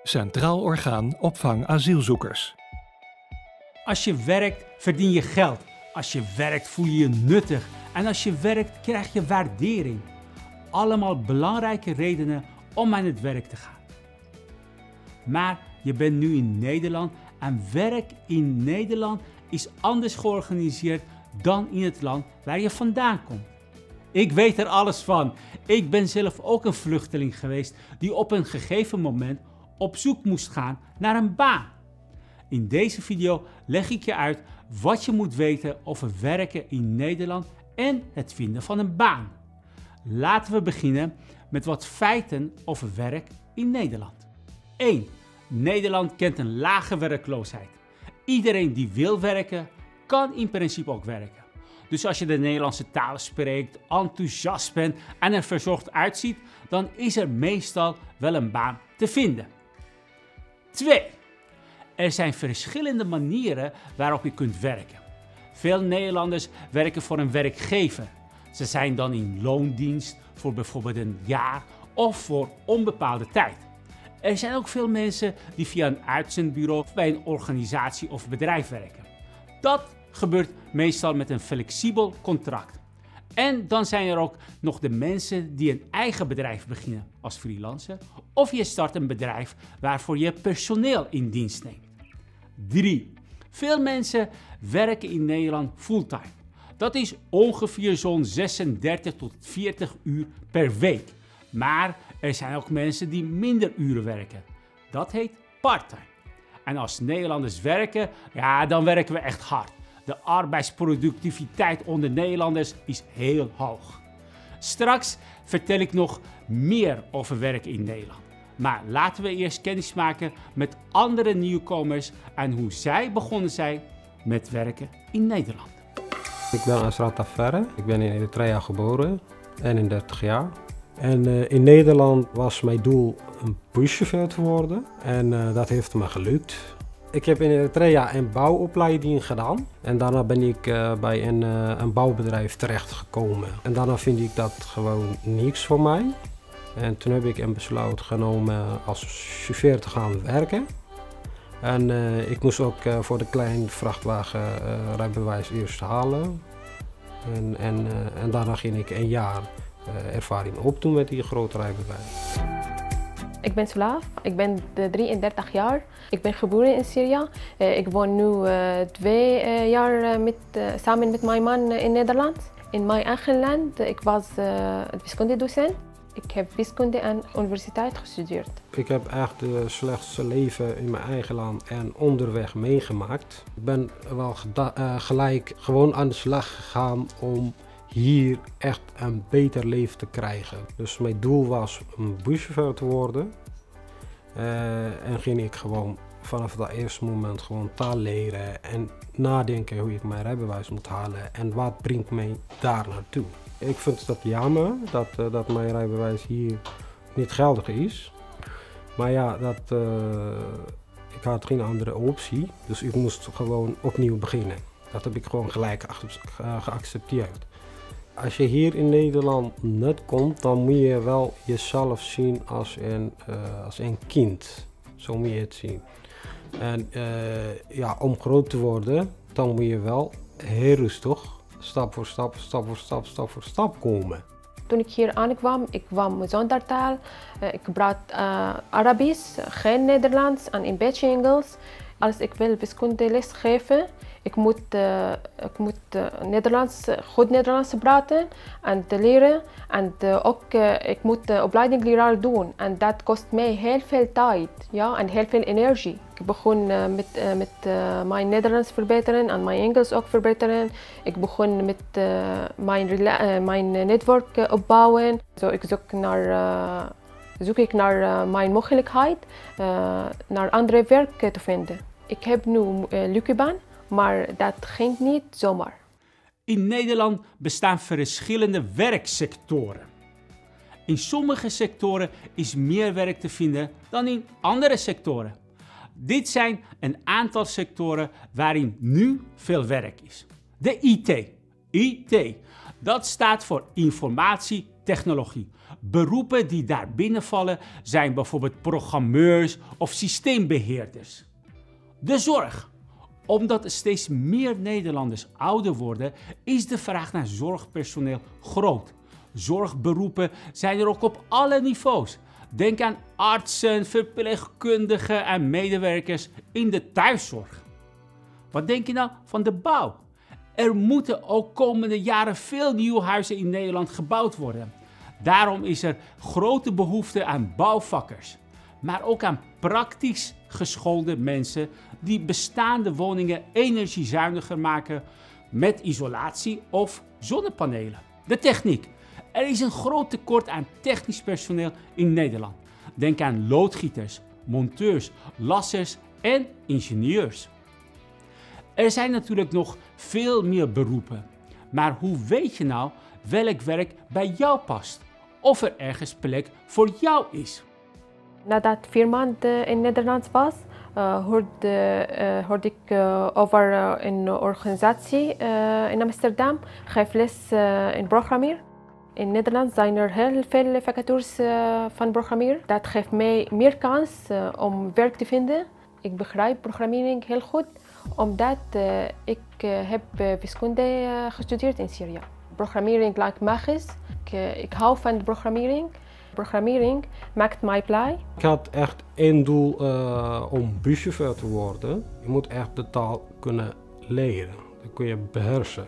Centraal Orgaan Opvang Asielzoekers. Als je werkt, verdien je geld. Als je werkt, voel je je nuttig. En als je werkt, krijg je waardering. Allemaal belangrijke redenen om aan het werk te gaan. Maar je bent nu in Nederland en werk in Nederland is anders georganiseerd dan in het land waar je vandaan komt. Ik weet er alles van. Ik ben zelf ook een vluchteling geweest die op een gegeven moment op zoek moest gaan naar een baan. In deze video leg ik je uit wat je moet weten over werken in Nederland en het vinden van een baan. Laten we beginnen met wat feiten over werk in Nederland. 1. Nederland kent een lage werkloosheid. Iedereen die wil werken, kan in principe ook werken. Dus als je de Nederlandse taal spreekt, enthousiast bent en er verzorgd uitziet, dan is er meestal wel een baan te vinden. 2. Er zijn verschillende manieren waarop je kunt werken. Veel Nederlanders werken voor een werkgever. Ze zijn dan in loondienst voor bijvoorbeeld een jaar of voor onbepaalde tijd. Er zijn ook veel mensen die via een uitzendbureau bij een organisatie of bedrijf werken. Dat gebeurt meestal met een flexibel contract. En dan zijn er ook nog de mensen die een eigen bedrijf beginnen als freelancer. Of je start een bedrijf waarvoor je personeel in dienst neemt. 3. Veel mensen werken in Nederland fulltime. Dat is ongeveer zo'n 36 tot 40 uur per week. Maar er zijn ook mensen die minder uren werken. Dat heet parttime. En als Nederlanders werken, ja, dan werken we echt hard. De arbeidsproductiviteit onder Nederlanders is heel hoog. Straks vertel ik nog meer over werken in Nederland. Maar laten we eerst kennis maken met andere nieuwkomers en hoe zij begonnen zijn met werken in Nederland. Ik ben Asrat Afferre. Ik ben in Eritrea geboren, 31 jaar. En in Nederland was mijn doel een buschauffeur te worden. En dat heeft me gelukt. Ik heb in Eritrea een bouwopleiding gedaan. En daarna ben ik bij een bouwbedrijf terechtgekomen. En daarna vind ik dat gewoon niks voor mij. En toen heb ik een besluit genomen als chauffeur te gaan werken. En ik moest ook voor de kleine vrachtwagen rijbewijs eerst halen. En daarna ging ik een jaar ervaring opdoen met die grote rijbewijs. Ik ben Slaaf, ik ben 33 jaar. Ik ben geboren in Syrië. Ik woon nu 2 jaar samen met mijn man in Nederland. In mijn eigen land, ik was wiskundedocent. Ik heb wiskunde aan de universiteit gestudeerd. Ik heb echt het slechtste leven in mijn eigen land en onderweg meegemaakt. Ik ben wel gelijk gewoon aan de slag gegaan om hier echt een beter leven te krijgen. Dus mijn doel was een buschauffeur te worden. En ging ik gewoon vanaf dat eerste moment gewoon taal leren en nadenken hoe ik mijn rijbewijs moet halen en wat brengt mij daar naartoe. Ik vind het jammer dat mijn rijbewijs hier niet geldig is. Maar ja, ik had geen andere optie, dus ik moest gewoon opnieuw beginnen. Dat heb ik gewoon gelijk geaccepteerd. Als je hier in Nederland net komt, dan moet je wel jezelf zien als een kind. Zo moet je het zien. En ja, om groot te worden, dan moet je wel heel rustig, stap voor stap komen. Toen ik hier aankwam, ik kwam zonder taal. Ik praat Arabisch, geen Nederlands en een beetje Engels. Als ik wil wiskundeles geven, ik moet goed Nederlands praten en leren. En ook ik moet de opleiding leraar doen. En dat kost mij heel veel tijd, ja, en heel veel energie. Ik begon met mijn Nederlands verbeteren en mijn Engels ook verbeteren. Ik begon met mijn netwerk opbouwen. Zo, ik zoek ik naar mijn mogelijkheid naar andere werk te vinden. Ik heb nu een leuke baan, maar dat ging niet zomaar. In Nederland bestaan verschillende werksectoren. In sommige sectoren is meer werk te vinden dan in andere sectoren. Dit zijn een aantal sectoren waarin nu veel werk is. De IT. IT, dat staat voor informatietechnologie. Beroepen die daar binnenvallen zijn bijvoorbeeld programmeurs of systeembeheerders. De zorg. Omdat er steeds meer Nederlanders ouder worden, is de vraag naar zorgpersoneel groot. Zorgberoepen zijn er ook op alle niveaus. Denk aan artsen, verpleegkundigen en medewerkers in de thuiszorg. Wat denk je nou van de bouw? Er moeten ook komende jaren veel nieuwe huizen in Nederland gebouwd worden. Daarom is er grote behoefte aan bouwvakkers, maar ook aan praktisch geschoolde mensen die bestaande woningen energiezuiniger maken met isolatie of zonnepanelen. De techniek. Er is een groot tekort aan technisch personeel in Nederland. Denk aan loodgieters, monteurs, lassers en ingenieurs. Er zijn natuurlijk nog veel meer beroepen. Maar hoe weet je nou welk werk bij jou past? Of er ergens plek voor jou is? Nadat 4 maanden in Nederland was, hoorde ik over een organisatie in Amsterdam, geef les in programmeren. In Nederland zijn er heel veel vacatures van programmeren. Dat geeft mij meer kans om werk te vinden. Ik begrijp programmering heel goed, omdat ik heb wiskunde gestudeerd in Syrië. Programmering lijkt magisch. Ik hou van programmering. Programmering maakt mij blij. Ik had echt één doel om buschauffeur te worden. Je moet echt de taal kunnen leren. Dat kun je beheersen.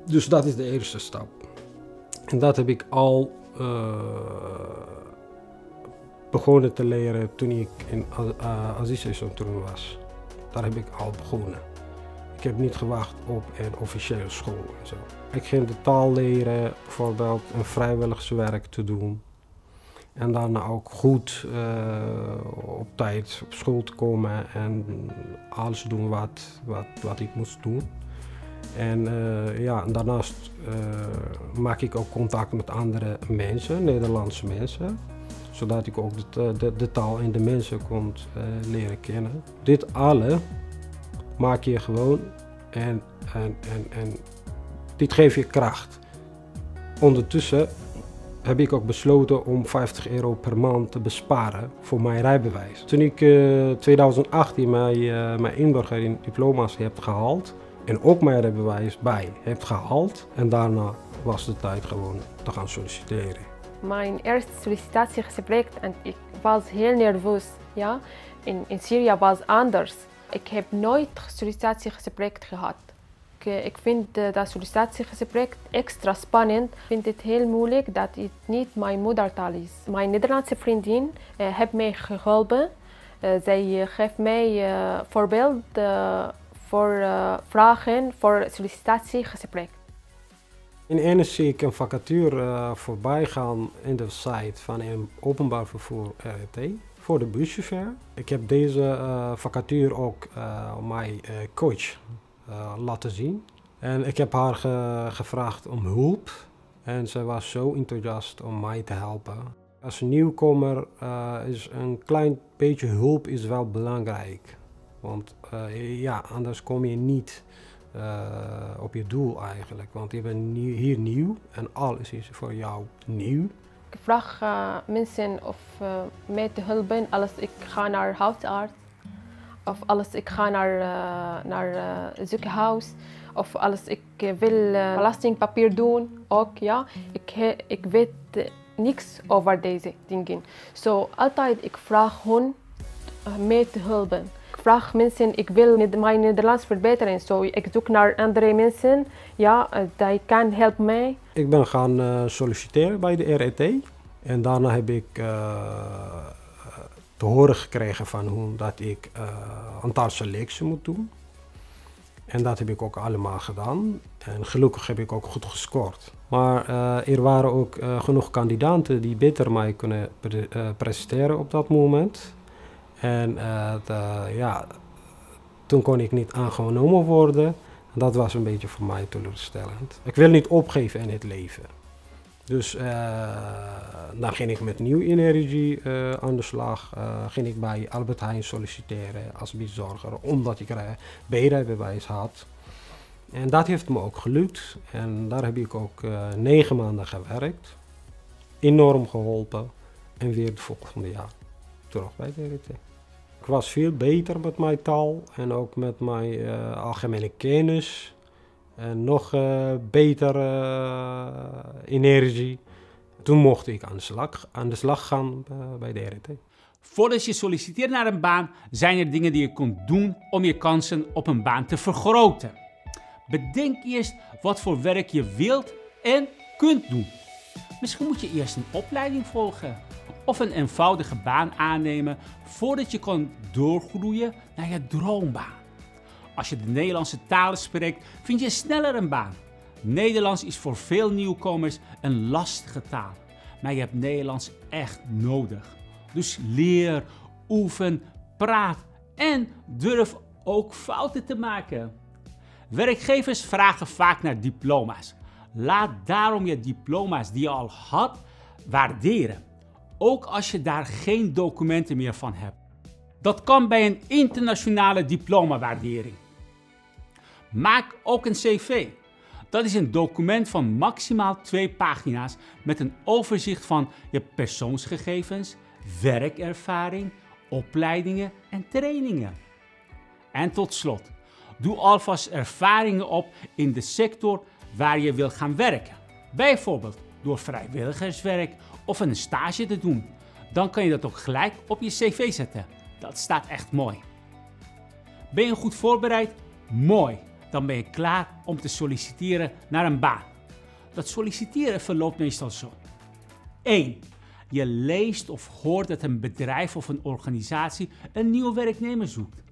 Dus dat is de eerste stap. En dat heb ik al begonnen te leren toen ik in Aziz-centrum was. Daar heb ik al begonnen. Ik heb niet gewacht op een officiële school en zo. Ik ging de taal leren, bijvoorbeeld een vrijwilligerswerk te doen. En daarna ook goed op tijd op school te komen en alles doen wat ik moest doen. En daarnaast maak ik ook contact met andere mensen, Nederlandse mensen. Zodat ik ook de taal en de mensen kon leren kennen. Dit alle maak je gewoon en dit geeft je kracht. Ondertussen heb ik ook besloten om €50 per maand te besparen voor mijn rijbewijs. Toen ik 2018 mijn inburgering diploma's heb gehaald en ook mijn rijbewijs bij heb gehaald en daarna was de tijd gewoon te gaan solliciteren. Mijn eerste sollicitatiegesprek en ik was heel nerveus. Ja? In Syrië was anders. Ik heb nooit een sollicitatiegesprek gehad. Ik vind dat sollicitatiegesprek extra spannend. Ik vind het heel moeilijk dat het niet mijn moedertaal is. Mijn Nederlandse vriendin heeft mij geholpen. Zij geeft mij voorbeeld voor vragen voor sollicitatiegesprek. Ineens zie ik een vacature voorbij gaan in de site van een openbaar vervoer RET voor de buschauffeur. Ik heb deze vacature ook mijn coach laten zien. En ik heb haar gevraagd om hulp en ze was zo enthousiast om mij te helpen. Als nieuwkomer is een klein beetje hulp is wel belangrijk. Want anders kom je niet op je doel eigenlijk. Want je bent hier nieuw en alles is voor jou nieuw. Ik vraag mensen of mij te helpen als ik ga naar huisarts. Of als ik ga naar ziekenhuis. Of als ik wil belastingpapier doen. Ook, ja. Ik weet niks over deze dingen. Altijd ik vraag hun mij te helpen. Ik vraag mensen, ik wil mijn Nederlands verbeteren. Ik zoek naar andere mensen, ja, die kan helpen mij. Ik ben gaan solliciteren bij de RET. En daarna heb ik te horen gekregen van hun dat ik een aantal selectie moet doen. En dat heb ik ook allemaal gedaan. En gelukkig heb ik ook goed gescoord. Maar er waren ook genoeg kandidaten die beter mij kunnen presenteren op dat moment. En toen kon ik niet aangenomen worden. Dat was een beetje voor mij teleurstellend. Ik wil niet opgeven in het leven. Dus dan ging ik met Nieuw Energie aan de slag. Ging ik bij Albert Heijn solliciteren als bezorger, omdat ik B-rijbewijs had. En dat heeft me ook gelukt. En daar heb ik ook 9 maanden gewerkt. enorm geholpen. En weer het volgende jaar terug bij de RIT. Ik was veel beter met mijn taal en ook met mijn algemene kennis. En nog beter energie. Toen mocht ik aan de slag gaan bij de RIT. Voordat je solliciteert naar een baan, zijn er dingen die je kunt doen om je kansen op een baan te vergroten. Bedenk eerst wat voor werk je wilt en kunt doen. Misschien moet je eerst een opleiding volgen of een eenvoudige baan aannemen voordat je kan doorgroeien naar je droombaan. Als je de Nederlandse taal spreekt, vind je sneller een baan. Nederlands is voor veel nieuwkomers een lastige taal, maar je hebt Nederlands echt nodig. Dus leer, oefen, praat en durf ook fouten te maken. Werkgevers vragen vaak naar diploma's. Laat daarom je diploma's die je al had waarderen, ook als je daar geen documenten meer van hebt. Dat kan bij een internationale diplomawaardering. Maak ook een cv. Dat is een document van maximaal 2 pagina's met een overzicht van je persoonsgegevens, werkervaring, opleidingen en trainingen. En tot slot, doe alvast ervaringen op in de sector waar je wil gaan werken. Bijvoorbeeld door vrijwilligerswerk of een stage te doen. Dan kan je dat ook gelijk op je cv zetten. Dat staat echt mooi. Ben je goed voorbereid? Mooi. Dan ben je klaar om te solliciteren naar een baan. Dat solliciteren verloopt meestal zo. 1. Je leest of hoort dat een bedrijf of een organisatie een nieuwe werknemer zoekt.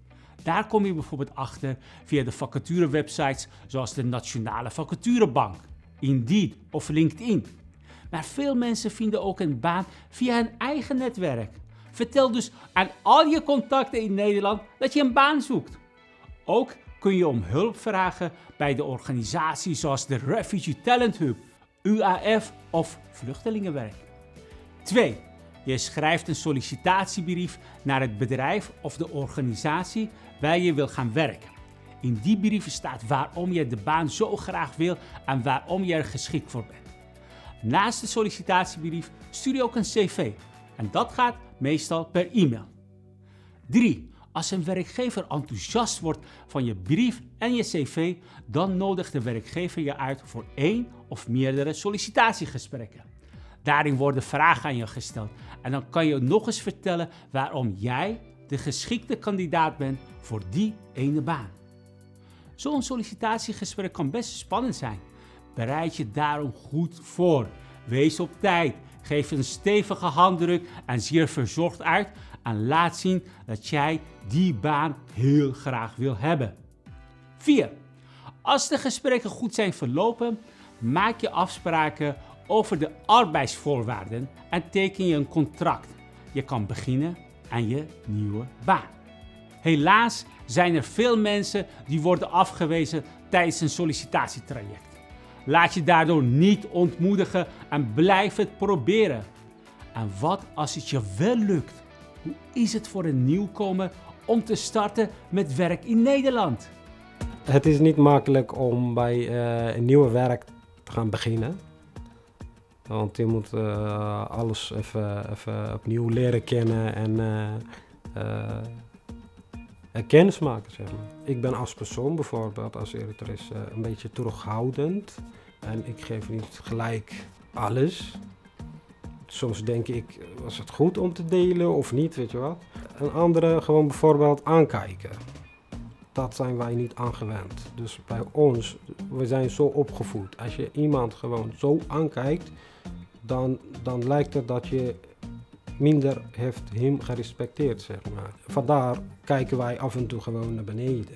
Daar kom je bijvoorbeeld achter via de vacaturewebsites zoals de Nationale Vacaturebank, Indeed of LinkedIn. Maar veel mensen vinden ook een baan via hun eigen netwerk. Vertel dus aan al je contacten in Nederland dat je een baan zoekt. Ook kun je om hulp vragen bij de organisaties zoals de Refugee Talent Hub, UAF of Vluchtelingenwerk. 2. Je schrijft een sollicitatiebrief naar het bedrijf of de organisatie waar je wil gaan werken. In die brief staat waarom je de baan zo graag wil en waarom je er geschikt voor bent. Naast de sollicitatiebrief stuur je ook een cv en dat gaat meestal per e-mail. 3. Als een werkgever enthousiast wordt van je brief en je cv, dan nodigt de werkgever je uit voor 1 of meerdere sollicitatiegesprekken. Daarin worden vragen aan je gesteld en dan kan je nog eens vertellen waarom jij de geschikte kandidaat bent voor die ene baan. Zo'n sollicitatiegesprek kan best spannend zijn. Bereid je daarom goed voor. Wees op tijd, geef een stevige handdruk en zie er verzorgd uit en laat zien dat jij die baan heel graag wil hebben. 4. Als de gesprekken goed zijn verlopen, maak je afspraken over de arbeidsvoorwaarden en teken je een contract. Je kan beginnen aan je nieuwe baan. Helaas zijn er veel mensen die worden afgewezen tijdens een sollicitatietraject. Laat je daardoor niet ontmoedigen en blijf het proberen. En wat als het je wel lukt? Hoe is het voor een nieuwkomer om te starten met werk in Nederland? Het is niet makkelijk om bij een nieuwe werk te gaan beginnen. Want je moet alles even opnieuw leren kennen en kennis maken, zeg maar. Ik ben als persoon bijvoorbeeld, als Eritrees, een beetje terughoudend. En ik geef niet gelijk alles. Soms denk ik, was het goed om te delen of niet, weet je wat. En anderen gewoon bijvoorbeeld aankijken. Dat zijn wij niet aangewend. Dus bij ons, we zijn zo opgevoed. Als je iemand gewoon zo aankijkt, dan lijkt het dat je minder heeft hem gerespecteerd, zeg maar. Vandaar kijken wij af en toe gewoon naar beneden,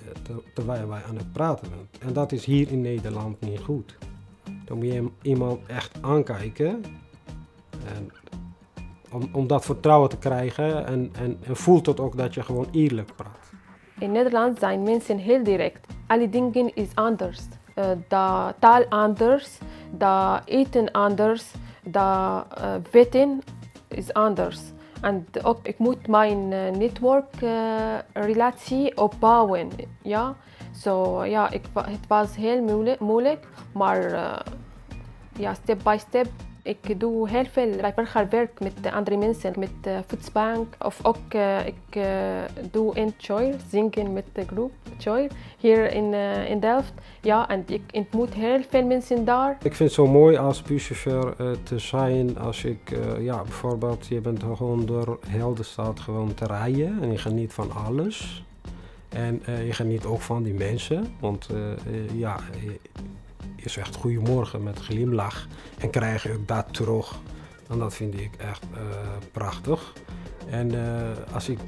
terwijl wij aan het praten zijn. En dat is hier in Nederland niet goed. Dan moet je iemand echt aankijken. En om dat vertrouwen te krijgen en voelt het ook dat je gewoon eerlijk praat. In Nederland zijn mensen heel direct. Alle dingen is anders. De taal anders, de eten anders, de wetten is anders. En ook ik moet mijn netwerkrelatie opbouwen. Ja? Het was heel moeilijk, maar step by step Ik doe heel veel vrijwilliger werk met andere mensen, met Voedselbank. Of ook ik doe in Choir, zingen met de groep Choir hier in Delft. Ja, en ik ontmoet heel veel mensen daar. Ik vind het zo mooi als buschauffeur te zijn als ik, bijvoorbeeld, je bent gewoon door heel de stad gewoon te rijden en je geniet van alles. En je geniet ook van die mensen, want je zegt goedemorgen met glimlach en krijg je ook dat terug. En dat vind ik echt prachtig. En als ik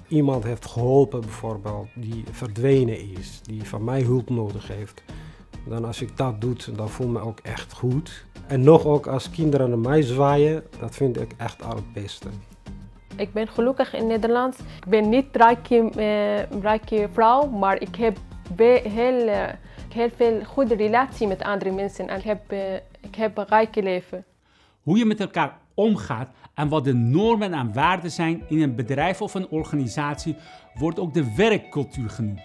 iemand heeft geholpen bijvoorbeeld die verdwenen is, die van mij hulp nodig heeft, dan als ik dat doe, dan voel ik me ook echt goed. En nog ook als kinderen naar mij zwaaien, dat vind ik echt het beste. Ik ben gelukkig in Nederland. Ik ben niet rijke vrouw, maar ik heb heel veel goede relatie met andere mensen en ik heb een rijke leven. Hoe je met elkaar omgaat en wat de normen en waarden zijn in een bedrijf of een organisatie, wordt ook de werkcultuur genoemd.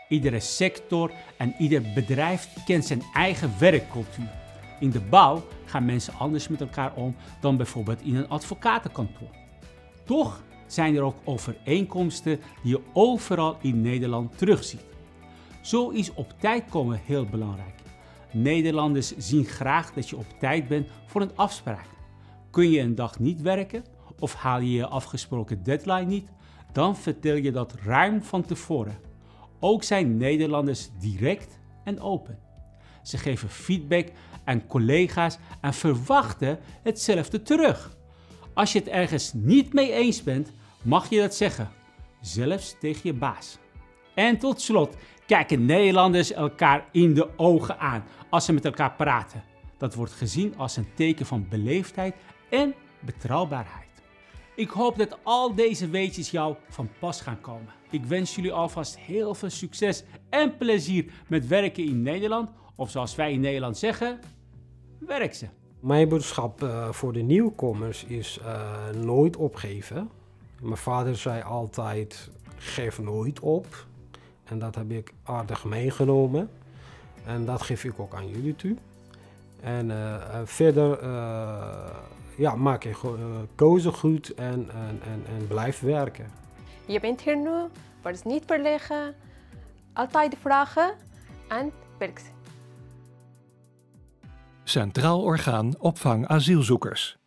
Iedere sector en ieder bedrijf kent zijn eigen werkcultuur. In de bouw gaan mensen anders met elkaar om dan bijvoorbeeld in een advocatenkantoor. Toch zijn er ook overeenkomsten die je overal in Nederland terugziet. Zo is op tijd komen heel belangrijk. Nederlanders zien graag dat je op tijd bent voor een afspraak. Kun je een dag niet werken of haal je je afgesproken deadline niet, dan vertel je dat ruim van tevoren. Ook zijn Nederlanders direct en open. Ze geven feedback aan collega's en verwachten hetzelfde terug. Als je het ergens niet mee eens bent, mag je dat zeggen, zelfs tegen je baas. En tot slot kijken Nederlanders elkaar in de ogen aan als ze met elkaar praten. Dat wordt gezien als een teken van beleefdheid en betrouwbaarheid. Ik hoop dat al deze weetjes jou van pas gaan komen. Ik wens jullie alvast heel veel succes en plezier met werken in Nederland. Of zoals wij in Nederland zeggen, werk ze. Mijn boodschap voor de nieuwkomers is nooit opgeven. Mijn vader zei altijd, geef nooit op. En dat heb ik aardig meegenomen. En dat geef ik ook aan jullie toe. En verder maak je keuze goed en blijf werken. Je bent hier nu, maar is niet verlegen. Altijd vragen en werk ze. Centraal Orgaan Opvang Asielzoekers.